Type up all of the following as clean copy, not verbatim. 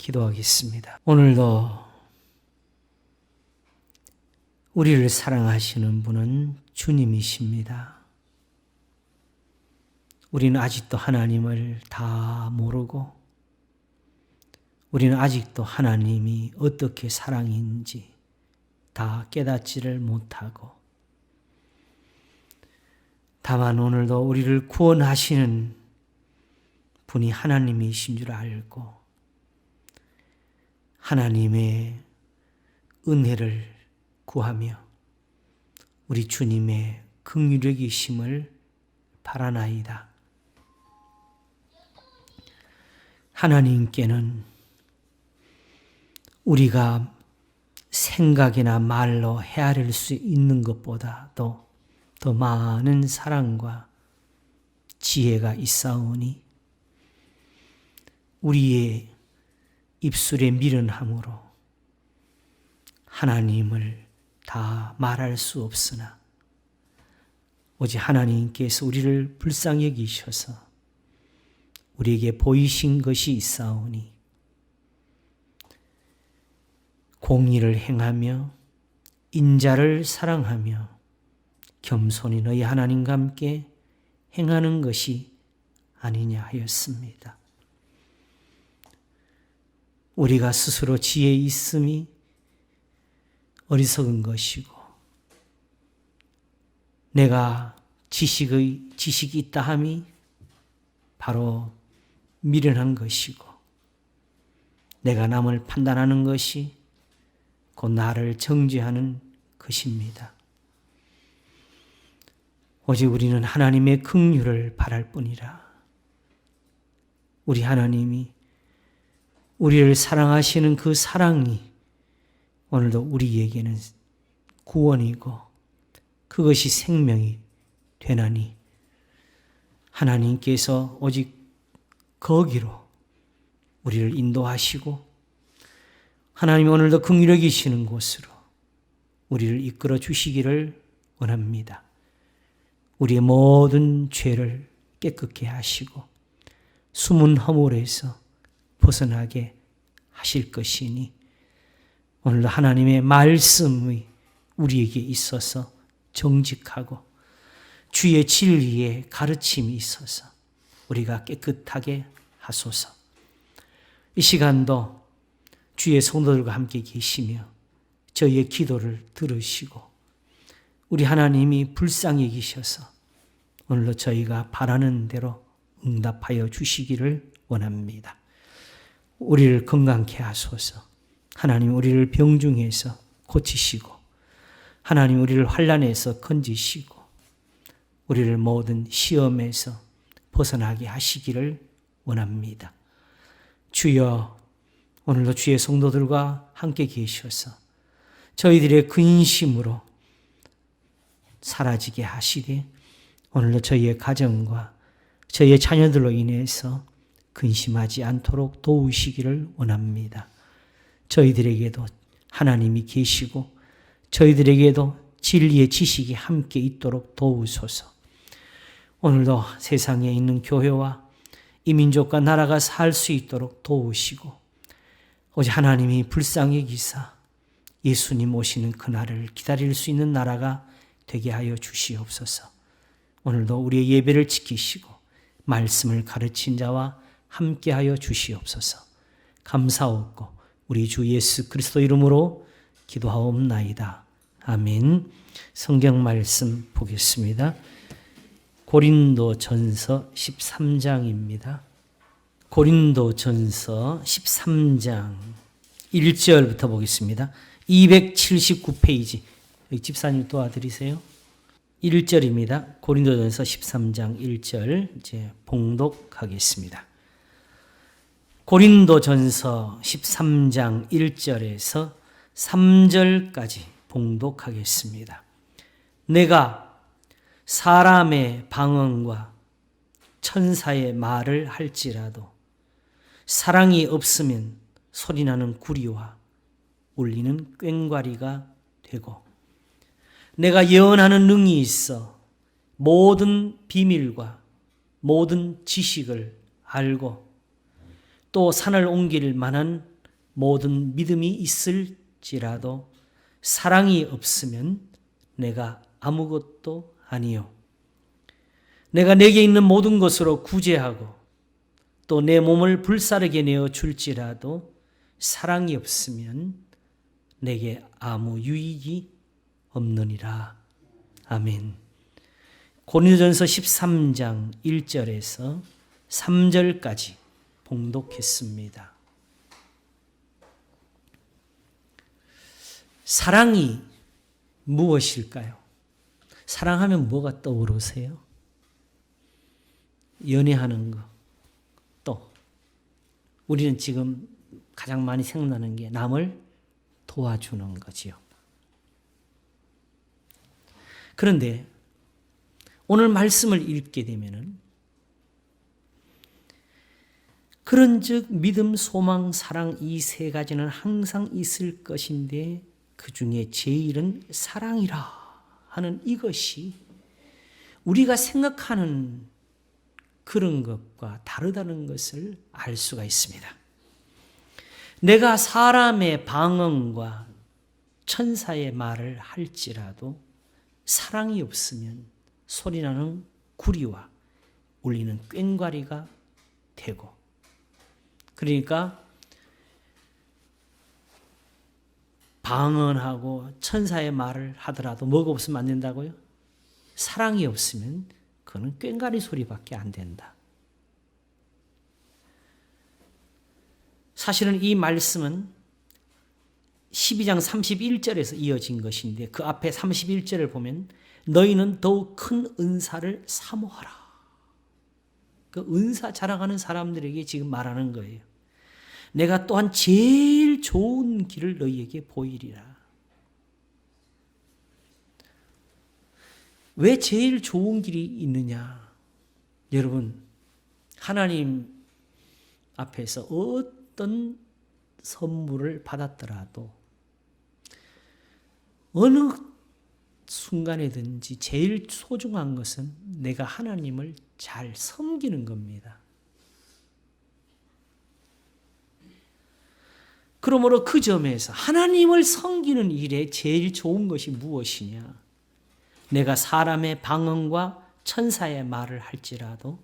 기도하겠습니다. 오늘도 우리를 사랑하시는 분은 주님이십니다. 우리는 아직도 하나님을 다 모르고 우리는 아직도 하나님이 어떻게 사랑인지 다 깨닫지를 못하고 다만 오늘도 우리를 구원하시는 분이 하나님이신 줄 알고 하나님의 은혜를 구하며 우리 주님의 긍휼이심을 바라나이다. 하나님께는 우리가 생각이나 말로 헤아릴 수 있는 것보다도 더 많은 사랑과 지혜가 있사오니 우리의 입술에 미련함으로 하나님을 다 말할 수 없으나 오직 하나님께서 우리를 불쌍히 여기셔서 우리에게 보이신 것이 있사오니 공의를 행하며 인자를 사랑하며 겸손히 너희 하나님과 함께 행하는 것이 아니냐 하였습니다. 우리가 스스로 지혜 있음이 어리석은 것이고 내가 지식이 있다 함이 바로 미련한 것이고 내가 남을 판단하는 것이 곧 나를 정죄하는 것입니다. 오직 우리는 하나님의 긍휼을 바랄 뿐이라. 우리 하나님이 우리를 사랑하시는 그 사랑이 오늘도 우리에게는 구원이고 그것이 생명이 되나니 하나님께서 오직 거기로 우리를 인도하시고 하나님이 오늘도 긍휼히 여기시는 곳으로 우리를 이끌어 주시기를 원합니다. 우리의 모든 죄를 깨끗게 하시고 숨은 허물에서 벗어나게 하실 것이니 오늘도 하나님의 말씀이 우리에게 있어서 정직하고 주의 진리의 가르침이 있어서 우리가 깨끗하게 하소서. 이 시간도 주의 성도들과 함께 계시며 저희의 기도를 들으시고 우리 하나님이 불쌍히 여기셔서 오늘도 저희가 바라는 대로 응답하여 주시기를 원합니다. 우리를 건강케 하소서. 하나님 우리를 병중에서 고치시고 하나님 우리를 환난에서 건지시고 우리를 모든 시험에서 벗어나게 하시기를 원합니다. 주여 오늘도 주의 성도들과 함께 계셔서 저희들의 근심으로 사라지게 하시되 오늘도 저희의 가정과 저희의 자녀들로 인해서 근심하지 않도록 도우시기를 원합니다. 저희들에게도 하나님이 계시고 저희들에게도 진리의 지식이 함께 있도록 도우소서. 오늘도 세상에 있는 교회와 이 민족과 나라가 살 수 있도록 도우시고 오직 하나님이 불쌍히 여기사 예수님 오시는 그날을 기다릴 수 있는 나라가 되게 하여 주시옵소서. 오늘도 우리의 예배를 지키시고 말씀을 가르친 자와 함께하여 주시옵소서. 감사하옵고 우리 주 예수 그리스도 이름으로 기도하옵나이다. 아멘. 성경 말씀 보겠습니다. 고린도전서 13장입니다. 고린도전서 13장 1절부터 보겠습니다. 279페이지. 여기 집사님 도와드리세요. 1절입니다. 고린도전서 13장 1절 이제 봉독하겠습니다. 고린도전서 13장 1절에서 3절까지 봉독하겠습니다. 내가 사람의 방언과 천사의 말을 할지라도 사랑이 없으면 소리나는 구리와 울리는 꽹과리가 되고 내가 예언하는 능이 있어 모든 비밀과 모든 지식을 알고 또 산을 옮길 만한 모든 믿음이 있을지라도 사랑이 없으면 내가 아무것도 아니요. 내가 내게 있는 모든 것으로 구제하고 또 내 몸을 불사르게 내어 줄지라도 사랑이 없으면 내게 아무 유익이 없느니라. 아멘. 고린도전서 13장 1절에서 3절까지 봉독했습니다. 사랑이 무엇일까요? 사랑하면 뭐가 떠오르세요? 연애하는 거. 또 우리는 지금 가장 많이 생각나는 게 남을 도와주는 거지요. 그런데 오늘 말씀을 읽게 되면은 그런즉 믿음, 소망, 사랑 이 세 가지는 항상 있을 것인데 그 중에 제일은 사랑이라 하는 이것이 우리가 생각하는 그런 것과 다르다는 것을 알 수가 있습니다. 내가 사람의 방언과 천사의 말을 할지라도 사랑이 없으면 소리나는 구리와 울리는 꽹과리가 되고, 그러니까 방언하고 천사의 말을 하더라도 뭐가 없으면 안 된다고요? 사랑이 없으면 그거는 꽹과리 소리밖에 안 된다. 사실은 이 말씀은 12장 31절에서 이어진 것인데 그 앞에 31절을 보면 너희는 더욱 큰 은사를 사모하라. 그 은사 자랑하는 사람들에게 지금 말하는 거예요. 내가 또한 제일 좋은 길을 너희에게 보이리라. 왜 제일 좋은 길이 있느냐? 여러분, 하나님 앞에서 어떤 선물을 받았더라도 어느 순간에든지 제일 소중한 것은 내가 하나님을 잘 섬기는 겁니다. 그러므로 그 점에서 하나님을 섬기는 일에 제일 좋은 것이 무엇이냐? 내가 사람의 방언과 천사의 말을 할지라도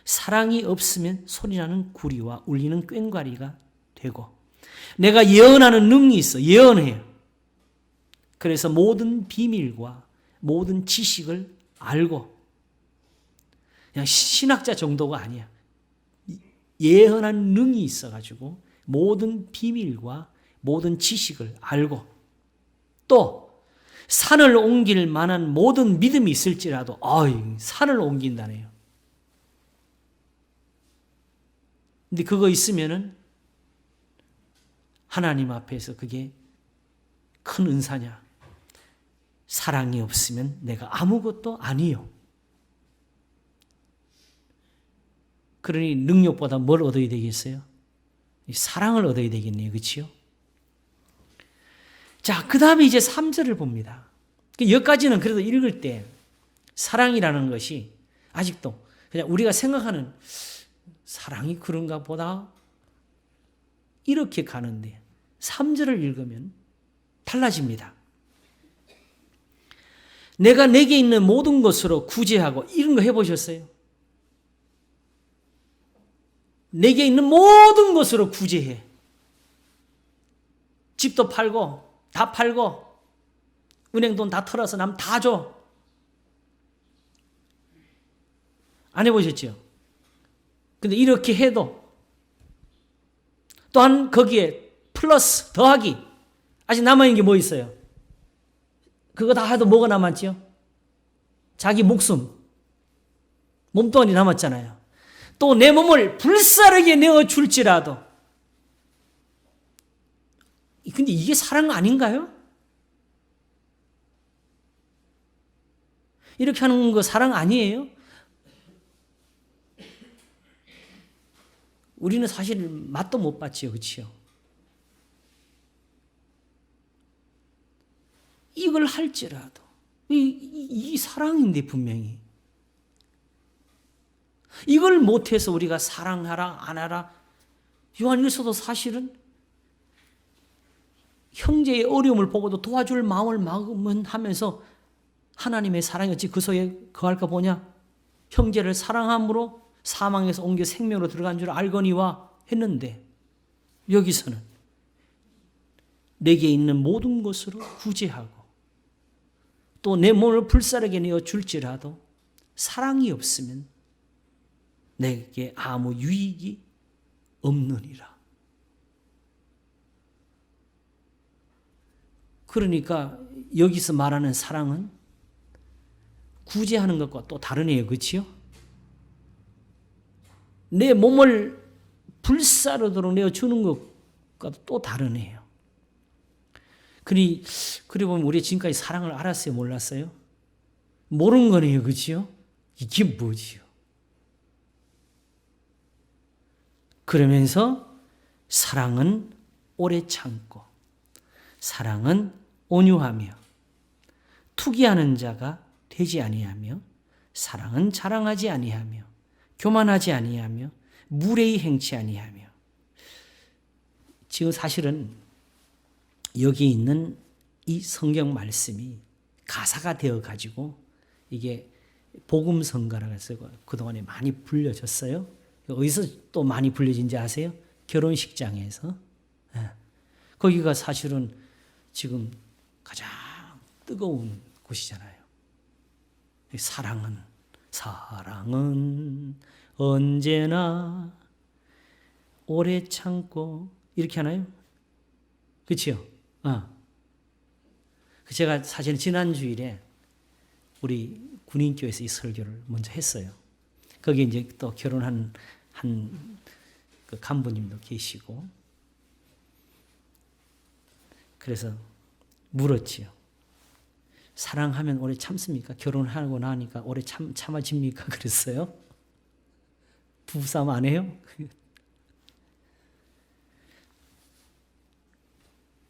사랑이 없으면 소리나는 구리와 울리는 꽹과리가 되고, 내가 예언하는 능력이 있어. 예언해요. 그래서 모든 비밀과 모든 지식을 알고, 그냥 신학자 정도가 아니야. 예언하는 능력이 있어가지고 모든 비밀과 모든 지식을 알고, 또 산을 옮길 만한 모든 믿음이 있을지라도 산을 옮긴다네요. 근데 그거 있으면은 하나님 앞에서 그게 큰 은사냐? 사랑이 없으면 내가 아무것도 아니요. 그러니 능력보다 뭘 얻어야 되겠어요? 사랑을 얻어야 되겠네요. 그렇지요? 자, 그 다음에 이제 3절을 봅니다. 여기까지는 그래도 읽을 때 사랑이라는 것이 아직도 그냥 우리가 생각하는 사랑이 그런가 보다 이렇게 가는데 3절을 읽으면 달라집니다. 내가 내게 있는 모든 것으로 구제하고, 이런 거 해보셨어요? 내게 있는 모든 것으로 구제해. 집도 팔고 다 팔고 은행 돈 다 털어서 남 다 줘. 안 해보셨죠? 근데 이렇게 해도 또한 거기에 플러스 더하기 아직 남아있는 게 뭐 있어요? 그거 다 해도 뭐가 남았죠? 자기 목숨, 몸뚱아리 남았잖아요. 또 내 몸을 불사르게 내어줄지라도. 근데 이게 사랑 아닌가요? 이렇게 하는 거 사랑 아니에요? 우리는 사실 맛도 못 봤지요. 그렇죠? 이걸 할지라도 이 사랑인데 분명히 이걸 못해서 우리가 사랑하라 안 하라 요한일서도 사실은 형제의 어려움을 보고도 도와줄 마음을 하면서 하나님의 사랑이 어찌 그 속에 거할까 보냐? 형제를 사랑함으로 사망에서 옮겨 생명으로 들어간 줄 알거니와 했는데 여기서는 내게 있는 모든 것으로 구제하고 또 내 몸을 불사르게 내어 줄지라도 사랑이 없으면 내게 아무 유익이 없느니라. 그러니까 여기서 말하는 사랑은 구제하는 것과 또 다르네요. 그렇지요? 내 몸을 불사르도록 내어주는 것과 또 다르네요. 그래 보면 우리 지금까지 사랑을 알았어요? 몰랐어요? 모르는 거네요. 그렇지요? 이게 뭐지요? 그러면서 사랑은 오래 참고 사랑은 온유하며 투기하는 자가 되지 아니하며 사랑은 자랑하지 아니하며 교만하지 아니하며 무례히 행치 아니하며. 지금 사실은 여기 있는 이 성경 말씀이 가사가 되어 가지고 이게 복음 성가라고 해서 그동안에 많이 불려졌어요. 어디서 또 많이 불려진지 아세요? 결혼식장에서. 거기가 사실은 지금 가장 뜨거운 곳이잖아요. 사랑은 언제나 오래 참고 이렇게 하나요? 그렇죠? 제가 사실 지난 주일에 우리 군인교회에서 이 설교를 먼저 했어요. 거기 이제 또 결혼한 한 그 간부님도 계시고 그래서 물었지요. 사랑하면 오래 참습니까? 결혼하고 나니까 오래 참아집니까? 그랬어요. 부부싸움 안 해요?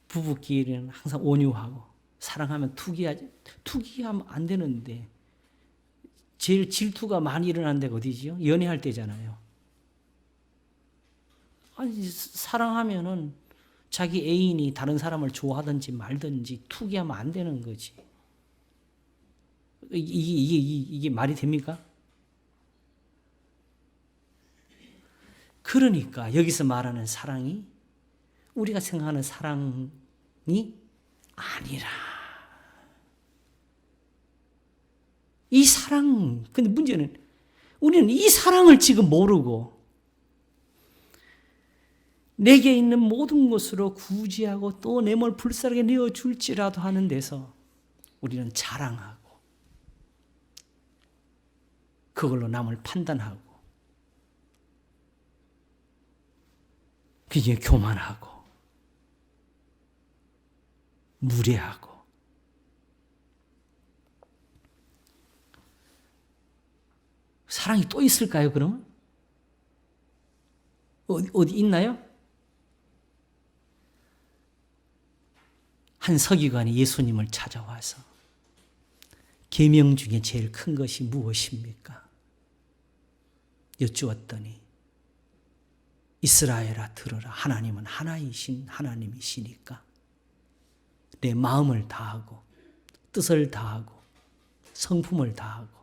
부부끼리는 항상 온유하고 사랑하면 투기하면 안 되는데 제일 질투가 많이 일어나는 데가 어디지요? 연애할 때잖아요. 아니 사랑하면은 자기 애인이 다른 사람을 좋아하든지 말든지 투기하면 안 되는 거지. 이게 말이 됩니까? 그러니까 여기서 말하는 사랑이 우리가 생각하는 사랑이 아니라 이 사랑, 근데 문제는 우리는 이 사랑을 지금 모르고 내게 있는 모든 것으로 구제하고 또 내 몸을 불사르게 내어줄지라도 하는 데서 우리는 자랑하고 그걸로 남을 판단하고 그게 교만하고 무례하고 사랑이 또 있을까요, 그러면? 어디 있나요? 한 서기관이 예수님을 찾아와서 계명 중에 제일 큰 것이 무엇입니까? 여쭈었더니 이스라엘아 들으라. 하나님은 하나이신 하나님이시니까 내 마음을 다하고 뜻을 다하고 성품을 다하고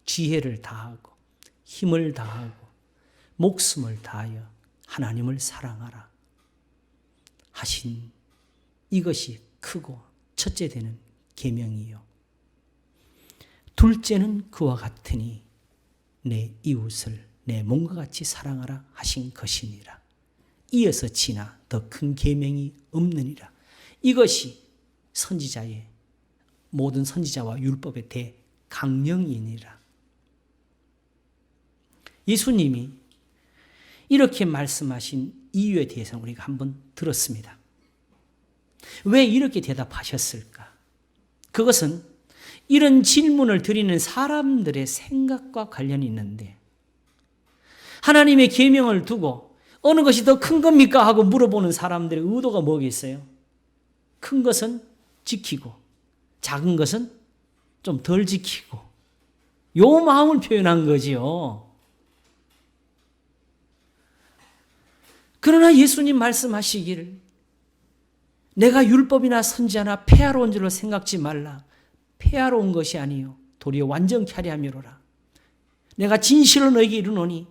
지혜를 다하고 힘을 다하고 목숨을 다하여 하나님을 사랑하라 하신 이것이 크고 첫째 되는 계명이요. 둘째는 그와 같으니 내 이웃을 내 몸과 같이 사랑하라 하신 것이니라. 이어서 지나 더 큰 계명이 없느니라. 이것이 선지자의 모든 선지자와 율법의 대강령이니라. 예수님이 이렇게 말씀하신 이유에 대해서는 우리가 한번 들었습니다. 왜 이렇게 대답하셨을까? 그것은 이런 질문을 드리는 사람들의 생각과 관련이 있는데 하나님의 계명을 두고 어느 것이 더 큰 겁니까? 하고 물어보는 사람들의 의도가 뭐겠어요? 큰 것은 지키고 작은 것은 좀 덜 지키고 요 마음을 표현한 거지요. 그러나 예수님 말씀하시기를 내가 율법이나 선지자나 폐하러 온 줄로 생각지 말라. 폐하러 온 것이 아니요 도리어 완전케 하려 함이로라. 내가 진실로 너에게 이르노니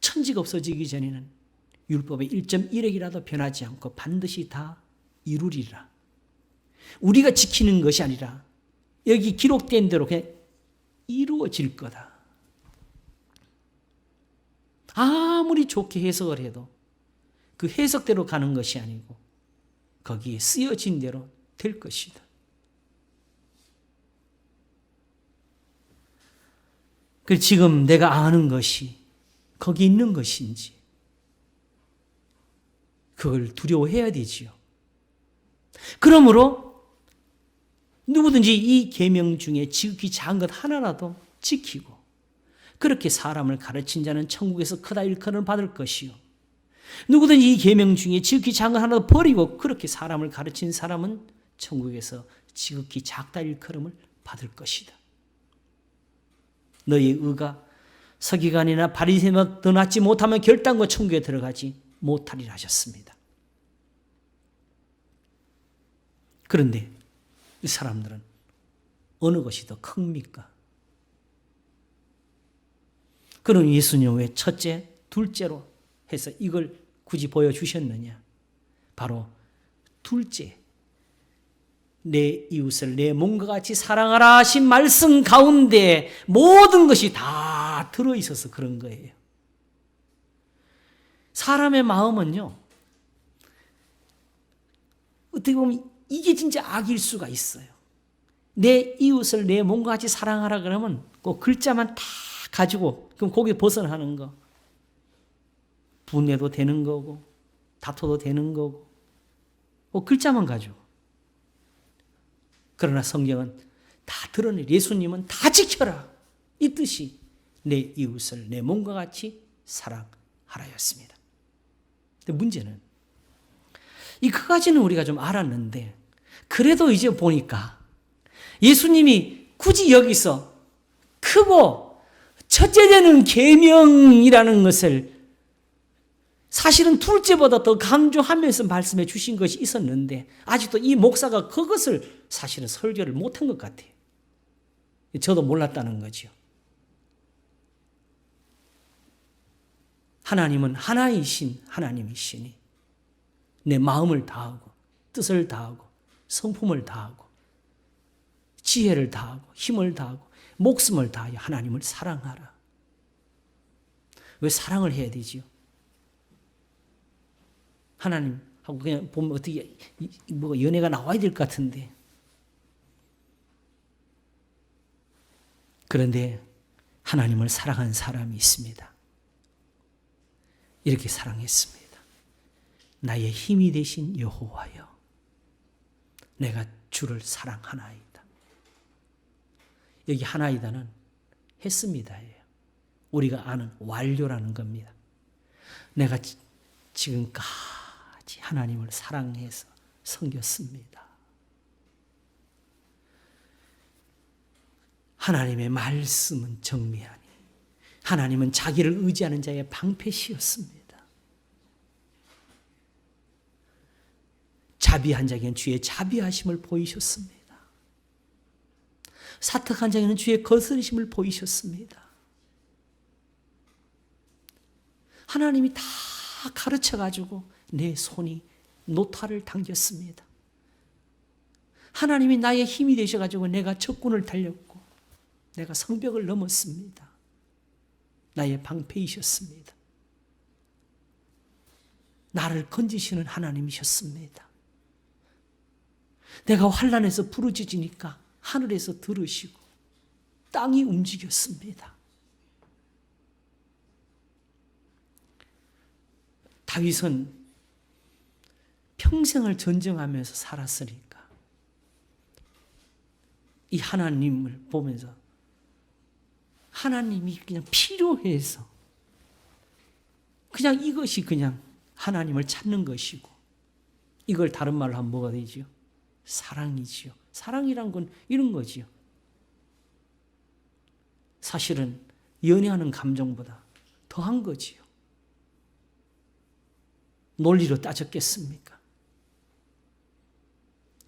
천지가 없어지기 전에는 율법의 1.1핵이라도 변하지 않고 반드시 다 이루리라. 우리가 지키는 것이 아니라 여기 기록된 대로 그냥 이루어질 거다. 아무리 좋게 해석을 해도 그 해석대로 가는 것이 아니고 거기에 쓰여진 대로 될 것이다. 그 지금 내가 아는 것이 거기 있는 것인지 그걸 두려워해야 되지요. 그러므로 누구든지 이 계명 중에 지극히 작은 것 하나라도 지키고 그렇게 사람을 가르친 자는 천국에서 크다 일컬음을 받을 것이요. 누구든지 이 계명 중에 지극히 작은 것 하나도 버리고 그렇게 사람을 가르친 사람은 천국에서 지극히 작다 일컬음을 받을 것이다. 너희의 의가 서기관이나 바리새인보다 더 낫지 못하면 결단코 천국에 들어가지 못하리라 하셨습니다. 그런데 이 사람들은 어느 것이 더 큽니까? 그럼 예수님은 왜 첫째, 둘째로 해서 이걸 굳이 보여주셨느냐? 바로 둘째, 내 이웃을 내 몸과 같이 사랑하라 하신 말씀 가운데 모든 것이 다 들어있어서 그런 거예요. 사람의 마음은요, 어떻게 보면 이게 진짜 악일 수가 있어요. 내 이웃을 내 몸과 같이 사랑하라 그러면 그 글자만 다 가지고 그럼 거기에 벗어나는 거. 분해도 되는 거고 다퉈도 되는 거고 글자만 가지고. 그러나 성경은 다 드러내. 예수님은 다 지켜라. 이 뜻이 내 이웃을 내 몸과 같이 사랑하라였습니다. 근데 문제는 이 그까지는 우리가 좀 알았는데 그래도 이제 보니까 예수님이 굳이 여기서 크고 첫째 되는 계명이라는 것을 사실은 둘째보다 더 강조하면서 말씀해 주신 것이 있었는데 아직도 이 목사가 그것을 사실은 설교를 못한 것 같아요. 저도 몰랐다는 거죠. 하나님은 하나이신 하나님이시니 내 마음을 다하고 뜻을 다하고 성품을 다하고 지혜를 다하고 힘을 다하고 목숨을 다하여 하나님을 사랑하라. 왜 사랑을 해야 되지요? 하나님하고 그냥 보면 어떻게 뭐가 연애가 나와야 될 것 같은데. 그런데 하나님을 사랑한 사람이 있습니다. 이렇게 사랑했습니다. 나의 힘이 되신 여호와여, 내가 주를 사랑하나이다. 여기 하나이다는 했습니다예요. 우리가 아는 완료라는 겁니다. 내가 지금까지 하나님을 사랑해서 섬겼습니다. 하나님의 말씀은 정미하니 하나님은 자기를 의지하는 자의 방패시였습니다. 자비한 자에게는 주의 자비하심을 보이셨습니다. 사특한 자에게는 주의 거스르심을 보이셨습니다. 하나님이 다 가르쳐가지고 내 손이 노타를 당겼습니다. 하나님이 나의 힘이 되셔가지고 내가 적군을 달렸고 내가 성벽을 넘었습니다. 나의 방패이셨습니다. 나를 건지시는 하나님이셨습니다. 내가 환난에서 부르짖으니까 하늘에서 들으시고 땅이 움직였습니다. 다윗은 평생을 전쟁하면서 살았으니까 이 하나님을 보면서 하나님이 그냥 필요해서 그냥 이것이 그냥 하나님을 찾는 것이고 이걸 다른 말로 하면 뭐가 되지요? 사랑이지요. 사랑이란 건 이런 거지요. 사실은 연애하는 감정보다 더한 거지요. 논리로 따졌겠습니까?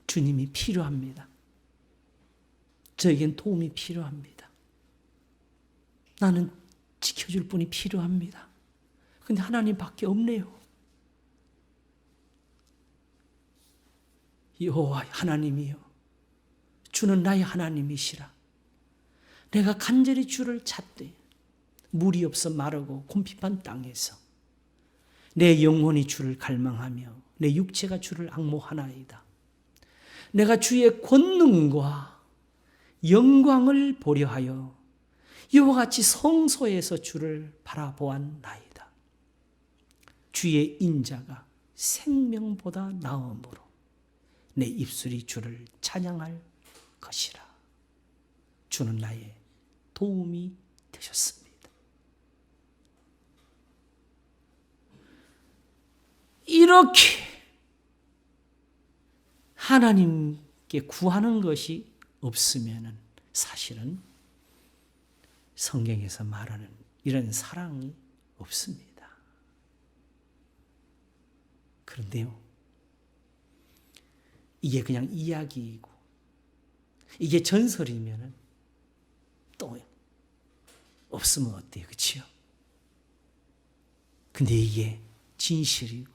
주님이 필요합니다. 저에겐 도움이 필요합니다. 나는 지켜줄 분이 필요합니다. 근데 하나님밖에 없네요. 여호와 하나님이요, 주는 나의 하나님이시라. 내가 간절히 주를 찾되 물이 없어 마르고 곰핍한 땅에서 내 영혼이 주를 갈망하며 내 육체가 주를 앙모하나이다. 내가 주의 권능과 영광을 보려 하여 이와 같이 성소에서 주를 바라보았나이다. 주의 인자가 생명보다 나음으로 내 입술이 주를 찬양할 것이라. 주는 나의 도움이 되셨습니다. 이렇게 하나님께 구하는 것이 없으면 사실은 성경에서 말하는 이런 사랑이 없습니다. 그런데요, 이게 그냥 이야기이고 이게 전설이면 또 없으면 어때요? 그렇죠? 근데 이게 진실이고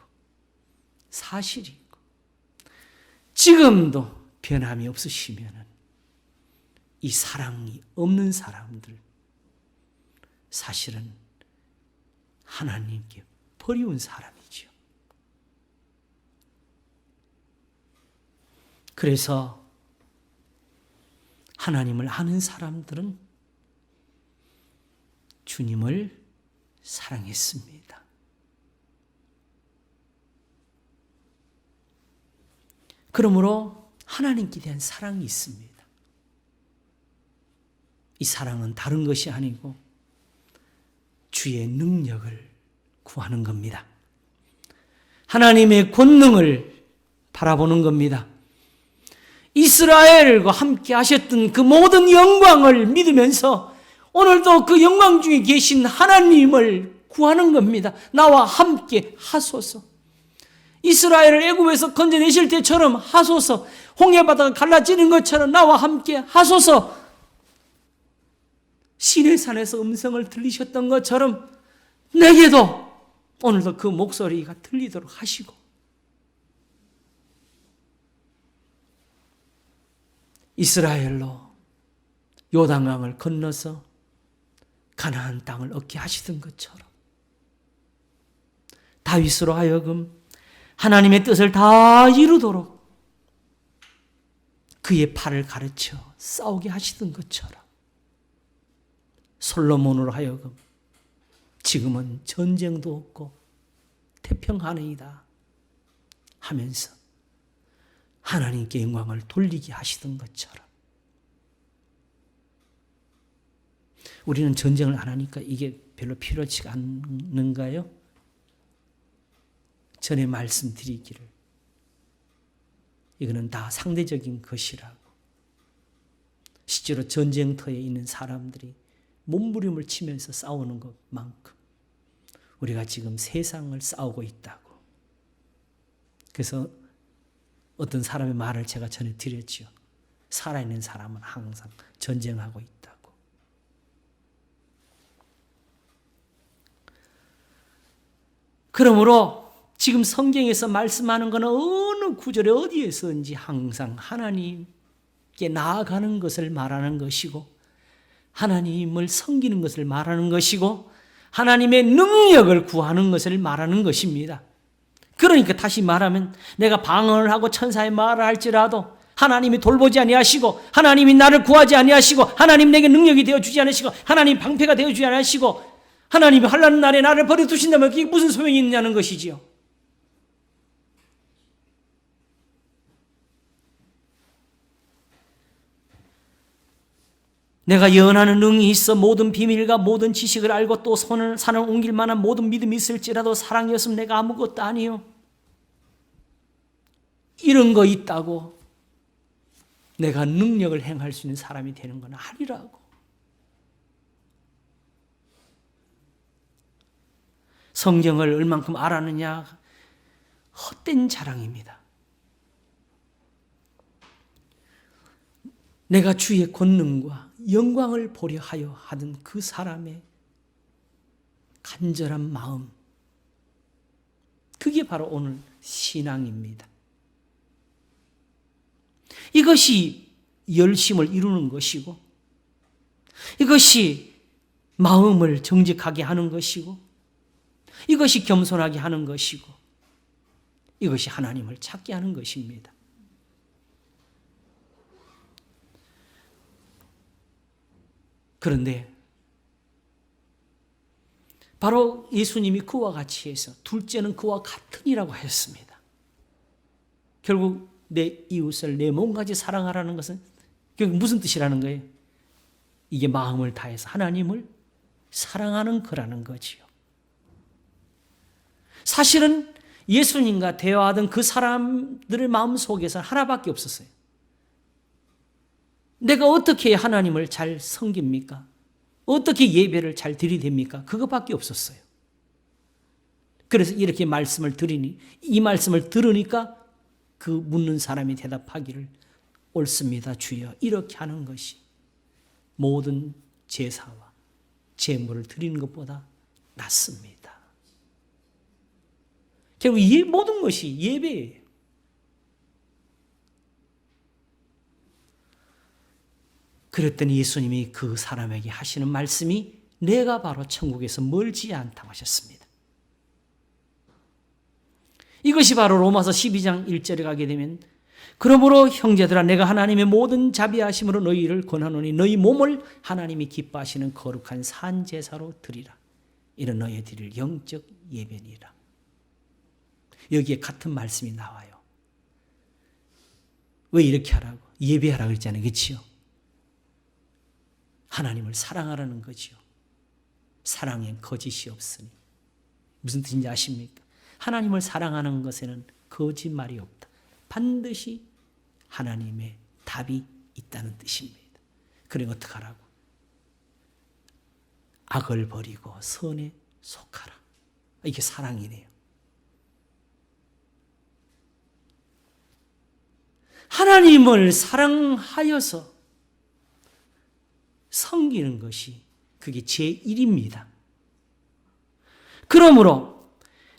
사실이고 지금도 변함이 없으시면 이 사랑이 없는 사람들, 사실은 하나님께 버리운 사람이죠. 그래서 하나님을 아는 사람들은 주님을 사랑했습니다. 그러므로 하나님께 대한 사랑이 있습니다. 이 사랑은 다른 것이 아니고 주의 능력을 구하는 겁니다. 하나님의 권능을 바라보는 겁니다. 이스라엘과 함께 하셨던 그 모든 영광을 믿으면서 오늘도 그 영광 중에 계신 하나님을 구하는 겁니다. 나와 함께 하소서. 이스라엘을 애굽에서 건져내실 때처럼 하소서. 홍해바다가 갈라지는 것처럼 나와 함께 하소서. 시내산에서 음성을 들리셨던 것처럼 내게도 오늘도 그 목소리가 들리도록 하시고, 이스라엘로 요단강을 건너서 가나안 땅을 얻게 하시던 것처럼 다윗으로 하여금 하나님의 뜻을 다 이루도록 그의 팔을 가르쳐 싸우게 하시던 것처럼 솔로몬으로 하여금 지금은 전쟁도 없고 태평하니이다 하면서 하나님께 영광을 돌리게 하시던 것처럼 우리는 전쟁을 안 하니까 이게 별로 필요치가 않는가요? 전에 말씀드리기를 이거는 다 상대적인 것이라고. 실제로 전쟁터에 있는 사람들이 몸부림을 치면서 싸우는 것만큼 우리가 지금 세상을 싸우고 있다고. 그래서 어떤 사람의 말을 제가 전에 드렸죠. 살아있는 사람은 항상 전쟁하고 있다고. 그러므로 지금 성경에서 말씀하는 것은 어느 구절에 어디에서인지 항상 하나님께 나아가는 것을 말하는 것이고 하나님을 섬기는 것을 말하는 것이고 하나님의 능력을 구하는 것을 말하는 것입니다. 그러니까 다시 말하면 내가 방언을 하고 천사의 말을 할지라도 하나님이 돌보지 아니하시고 하나님이 나를 구하지 아니하시고 하나님 내게 능력이 되어주지 않으시고 하나님 방패가 되어주지 않으시고 하나님이 환난 날에 나를 버려두신다면 그게 무슨 소용이 있냐는 것이지요. 내가 예언하는 능이 있어 모든 비밀과 모든 지식을 알고 또 산을 옮길 만한 모든 믿음이 있을지라도 사랑이 없으면 내가 아무것도 아니요. 이런 거 있다고 내가 능력을 행할 수 있는 사람이 되는 건 아니라고. 성경을 얼만큼 알았느냐 헛된 자랑입니다. 내가 주의 권능과 영광을 보려 하여 하던 그 사람의 간절한 마음, 그게 바로 오늘 신앙입니다. 이것이 열심을 이루는 것이고, 이것이 마음을 정직하게 하는 것이고, 이것이 겸손하게 하는 것이고, 이것이 하나님을 찾게 하는 것입니다. 그런데 바로 예수님이 그와 같이 해서 둘째는 그와 같으니라고 하셨습니다. 결국 내 이웃을 내 몸까지 사랑하라는 것은 결국 무슨 뜻이라는 거예요? 이게 마음을 다해서 하나님을 사랑하는 거라는 거지요. 사실은 예수님과 대화하던 그 사람들의 마음 속에서 하나밖에 없었어요. 내가 어떻게 하나님을 잘 섬깁니까? 어떻게 예배를 잘 드리됩니까? 그것밖에 없었어요. 그래서 이렇게 말씀을 드리니, 이 말씀을 들으니까 그 묻는 사람이 대답하기를 옳습니다, 주여. 이렇게 하는 것이 모든 제사와 제물을 드리는 것보다 낫습니다. 결국 이 모든 것이 예배예요. 그랬더니 예수님이 그 사람에게 하시는 말씀이 내가 바로 천국에서 멀지 않다고 하셨습니다. 이것이 바로 로마서 12장 1절에 가게 되면 그러므로 형제들아 내가 하나님의 모든 자비하심으로 너희를 권하노니 너희 몸을 하나님이 기뻐하시는 거룩한 산제사로 드리라. 이런 너희 드릴 영적 예배니라. 여기에 같은 말씀이 나와요. 왜 이렇게 하라고? 예배하라고 그랬잖아요. 그렇지요? 하나님을 사랑하라는 거지요. 사랑엔 거짓이 없으니. 무슨 뜻인지 아십니까? 하나님을 사랑하는 것에는 거짓말이 없다. 반드시 하나님의 답이 있다는 뜻입니다. 그러니 어떻게 하라고? 악을 버리고 선에 속하라. 이게 사랑이네요. 하나님을 사랑하여서 섬기는 것이 그게 제1입니다. 그러므로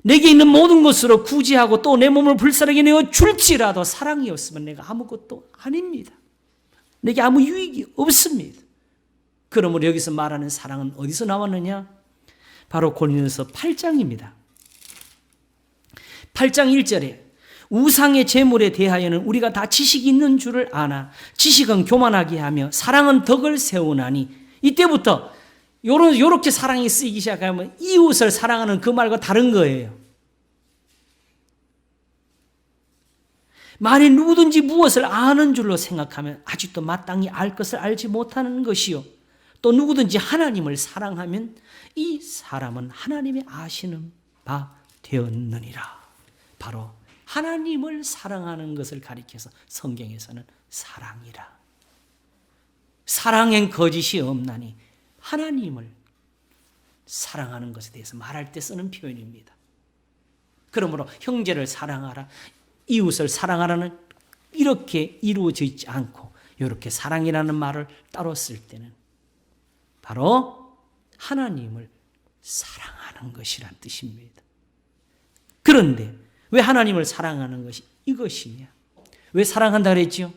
내게 있는 모든 것으로 구제하고 또 내 몸을 불사르게 내어 줄지라도 사랑이 없으면 내가 아무것도 아닙니다. 내게 아무 유익이 없습니다. 그러므로 여기서 말하는 사랑은 어디서 나왔느냐? 바로 고린도서 8장입니다. 8장 1절에 우상의 제물에 대하여는 우리가 다 지식이 있는 줄을 아나 지식은 교만하게 하며 사랑은 덕을 세우나니 이때부터 요렇게 사랑이 쓰이기 시작하면 이웃을 사랑하는 그 말과 다른 거예요. 만일 누구든지 무엇을 아는 줄로 생각하면 아직도 마땅히 알 것을 알지 못하는 것이요. 또 누구든지 하나님을 사랑하면 이 사람은 하나님의 아시는 바 되었느니라. 바로 하나님을 사랑하는 것을 가리켜서 성경에서는 사랑이라. 사랑엔 거짓이 없나니 하나님을 사랑하는 것에 대해서 말할 때 쓰는 표현입니다. 그러므로 형제를 사랑하라, 이웃을 사랑하라는 이렇게 이루어져 있지 않고 이렇게 사랑이라는 말을 따로 쓸 때는 바로 하나님을 사랑하는 것이란 뜻입니다. 그런데 왜 하나님을 사랑하는 것이 이것이냐? 왜 사랑한다 그랬죠?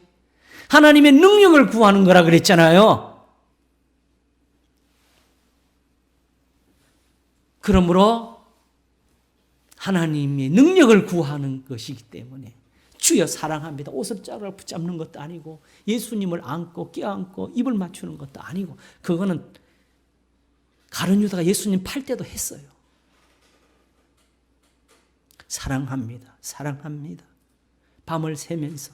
하나님의 능력을 구하는 거라 그랬잖아요. 그러므로 하나님의 능력을 구하는 것이기 때문에 주여 사랑합니다. 옷을 짝을 붙잡는 것도 아니고 예수님을 안고 껴안고 입을 맞추는 것도 아니고 그거는 가룟 유다가 예수님 팔 때도 했어요. 사랑합니다. 사랑합니다. 밤을 새면서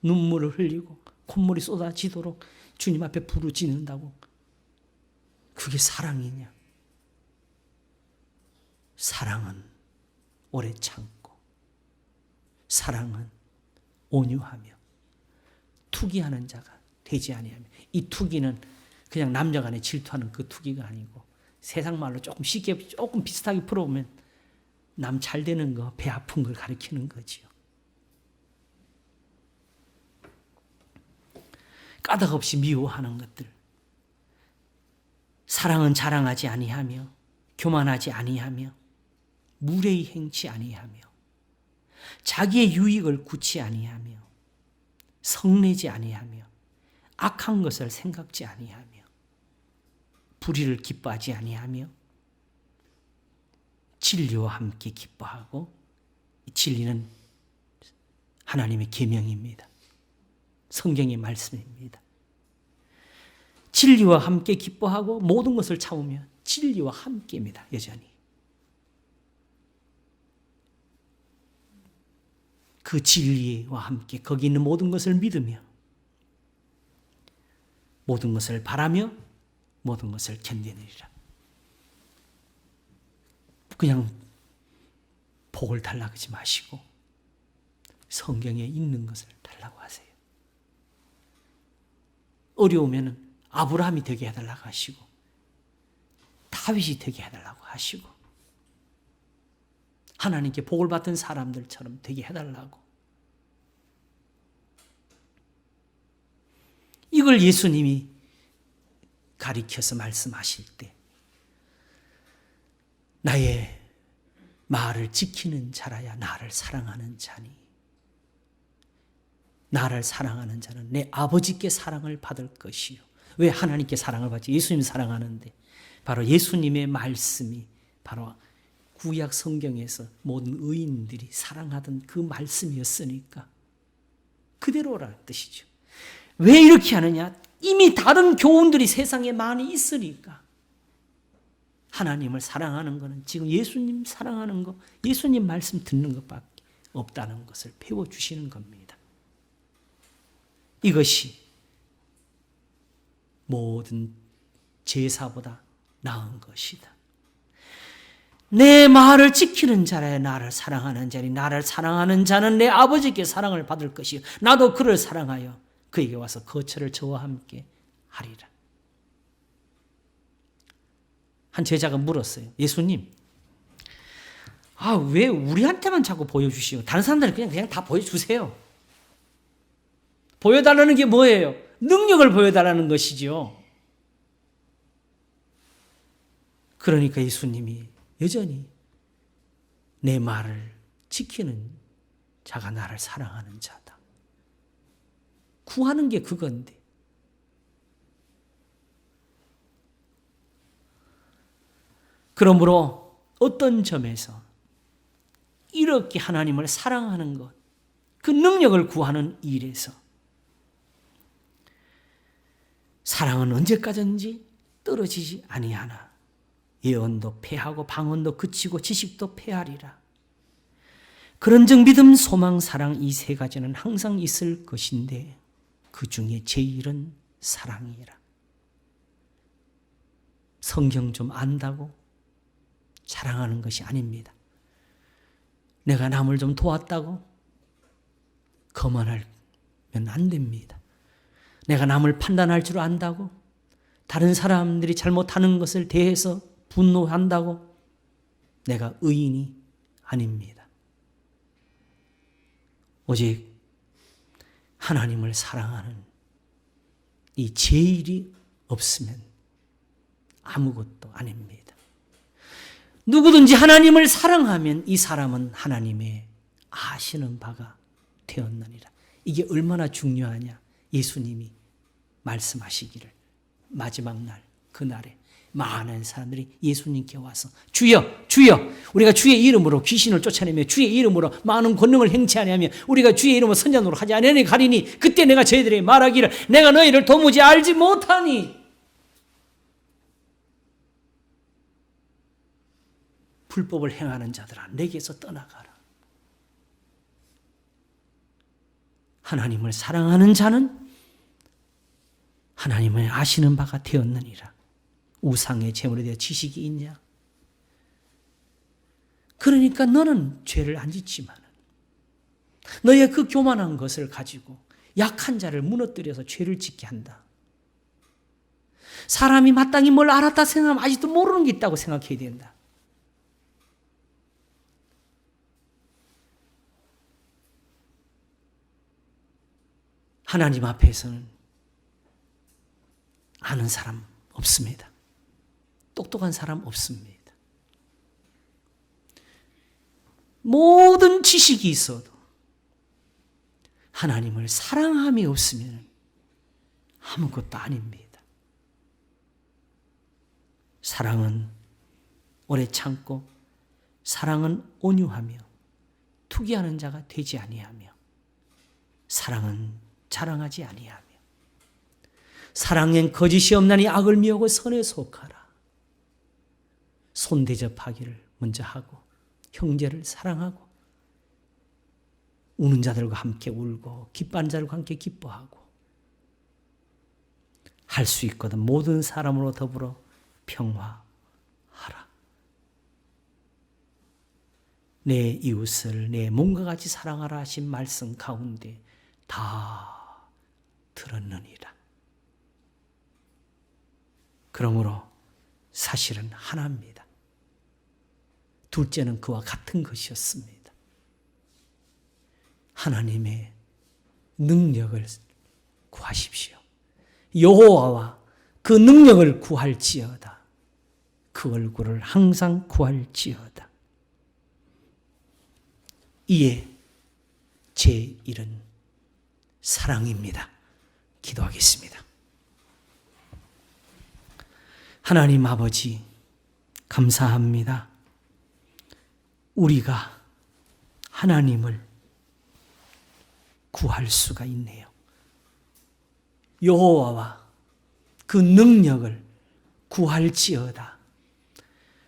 눈물을 흘리고 콧물이 쏟아지도록 주님 앞에 부르짖는다고. 그게 사랑이냐? 사랑은 오래 참고 사랑은 온유하며 투기하는 자가 되지 아니하며 이 투기는 그냥 남녀 간에 질투하는 그 투기가 아니고 세상 말로 조금 비슷하게 풀어보면 남 잘 되는 거, 배 아픈 걸 가리키는 거지요. 까닭없이 미워하는 것들. 사랑은 자랑하지 아니하며 교만하지 아니하며 무례히 행치 아니하며 자기의 유익을 구치 아니하며 성내지 아니하며 악한 것을 생각지 아니하며 불의를 기뻐하지 아니하며 진리와 함께 기뻐하고, 진리는 하나님의 계명입니다. 성경의 말씀입니다. 진리와 함께 기뻐하고 모든 것을 참으며 진리와 함께입니다. 여전히. 그 진리와 함께 거기 있는 모든 것을 믿으며 모든 것을 바라며 모든 것을 견디느니라. 그냥 복을 달라고 하지 마시고 성경에 있는 것을 달라고 하세요. 어려우면 아브라함이 되게 해달라고 하시고 다윗이 되게 해달라고 하시고 하나님께 복을 받은 사람들처럼 되게 해달라고. 이걸 예수님이 가리켜서 말씀하실 때 나의 말을 지키는 자라야 나를 사랑하는 자니 나를 사랑하는 자는 내 아버지께 사랑을 받을 것이요. 왜 하나님께 사랑을 받지? 예수님 사랑하는데 바로 예수님의 말씀이 바로 구약 성경에서 모든 의인들이 사랑하던 그 말씀이었으니까 그대로라는 뜻이죠. 왜 이렇게 하느냐? 이미 다른 교훈들이 세상에 많이 있으니까. 하나님을 사랑하는 것은 지금 예수님 사랑하는 것, 예수님 말씀 듣는 것밖에 없다는 것을 배워주시는 겁니다. 이것이 모든 제사보다 나은 것이다. 내 말을 지키는 자라야 나를 사랑하는 자니 나를 사랑하는 자는 내 아버지께 사랑을 받을 것이요 나도 그를 사랑하여 그에게 와서 거처를 저와 함께 하리라. 한 제자가 물었어요. 예수님, 왜 우리한테만 자꾸 보여주시오? 다른 사람들은 그냥 다 보여주세요. 보여달라는 게 뭐예요? 능력을 보여달라는 것이죠. 그러니까 예수님이 여전히 내 말을 지키는 자가 나를 사랑하는 자다. 구하는 게 그건데. 그러므로 어떤 점에서 이렇게 하나님을 사랑하는 것, 그 능력을 구하는 일에서 사랑은 언제까지인지 떨어지지 아니하나 예언도 패하고 방언도 그치고 지식도 패하리라. 그런즉 믿음, 소망, 사랑 이 세 가지는 항상 있을 것인데 그 중에 제일은 사랑이라. 성경 좀 안다고 자랑하는 것이 아닙니다. 내가 남을 좀 도왔다고 거만하면 안 됩니다. 내가 남을 판단할 줄 안다고 다른 사람들이 잘못하는 것을 대해서 분노한다고 내가 의인이 아닙니다. 오직 하나님을 사랑하는 이 제일이 없으면 아무것도 아닙니다. 누구든지 하나님을 사랑하면 이 사람은 하나님의 아시는 바가 되었느니라. 이게 얼마나 중요하냐. 예수님이 말씀하시기를 마지막 날 그날에 많은 사람들이 예수님께 와서 주여 주여 우리가 주의 이름으로 귀신을 쫓아내며 주의 이름으로 많은 권능을 행치하냐며 우리가 주의 이름으로 선전으로 하지 아니하니 가리니 그때 내가 저희들에게 말하기를 내가 너희를 도무지 알지 못하니 불법을 행하는 자들아 내게서 떠나가라. 하나님을 사랑하는 자는 하나님을 아시는 바가 되었느니라. 우상의 제물에 대해 지식이 있냐? 그러니까 너는 죄를 안 짓지만 너의 그 교만한 것을 가지고 약한 자를 무너뜨려서 죄를 짓게 한다. 사람이 마땅히 뭘 알았다 생각하면 아직도 모르는 게 있다고 생각해야 된다. 하나님 앞에서는 아는 사람 없습니다. 똑똑한 사람 없습니다. 모든 지식이 있어도 하나님을 사랑함이 없으면 아무것도 아닙니다. 사랑은 오래 참고 사랑은 온유하며 투기하는 자가 되지 아니하며 사랑은 자랑하지 아니하며 사랑엔 거짓이 없나니 악을 미우고 선에 속하라. 손대접하기를 먼저 하고 형제를 사랑하고 우는 자들과 함께 울고 기뻐하는 자들과 함께 기뻐하고 할 수 있거든 모든 사람으로 더불어 평화하라. 내 이웃을 내 몸과 같이 사랑하라 하신 말씀 가운데 다 들었느니라. 그러므로 사실은 하나입니다. 둘째는 그와 같은 것이었습니다. 하나님의 능력을 구하십시오. 여호와와 그 능력을 구할지어다. 그 얼굴을 항상 구할지어다. 이에 제1은 사랑입니다. 기도하겠습니다. 하나님 아버지, 감사합니다. 우리가 하나님을 구할 수가 있네요. 여호와와 그 능력을 구할지어다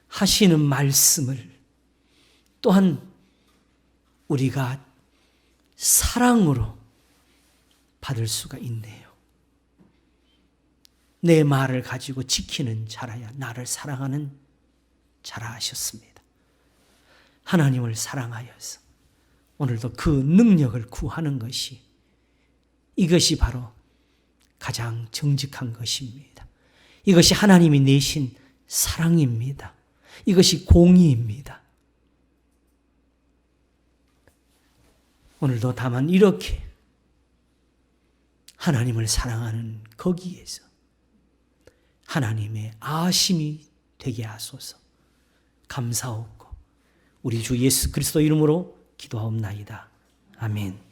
하시는 말씀을 또한 우리가 사랑으로 받을 수가 있네요. 내 말을 가지고 지키는 자라야 나를 사랑하는 자라 하셨습니다. 하나님을 사랑하여서 오늘도 그 능력을 구하는 것이 이것이 바로 가장 정직한 것입니다. 이것이 하나님이 내신 사랑입니다. 이것이 공의입니다. 오늘도 다만 이렇게 하나님을 사랑하는 거기에서 하나님의 아심이 되게 하소서. 감사하고 우리 주 예수 그리스도 이름으로 기도하옵나이다. 아멘.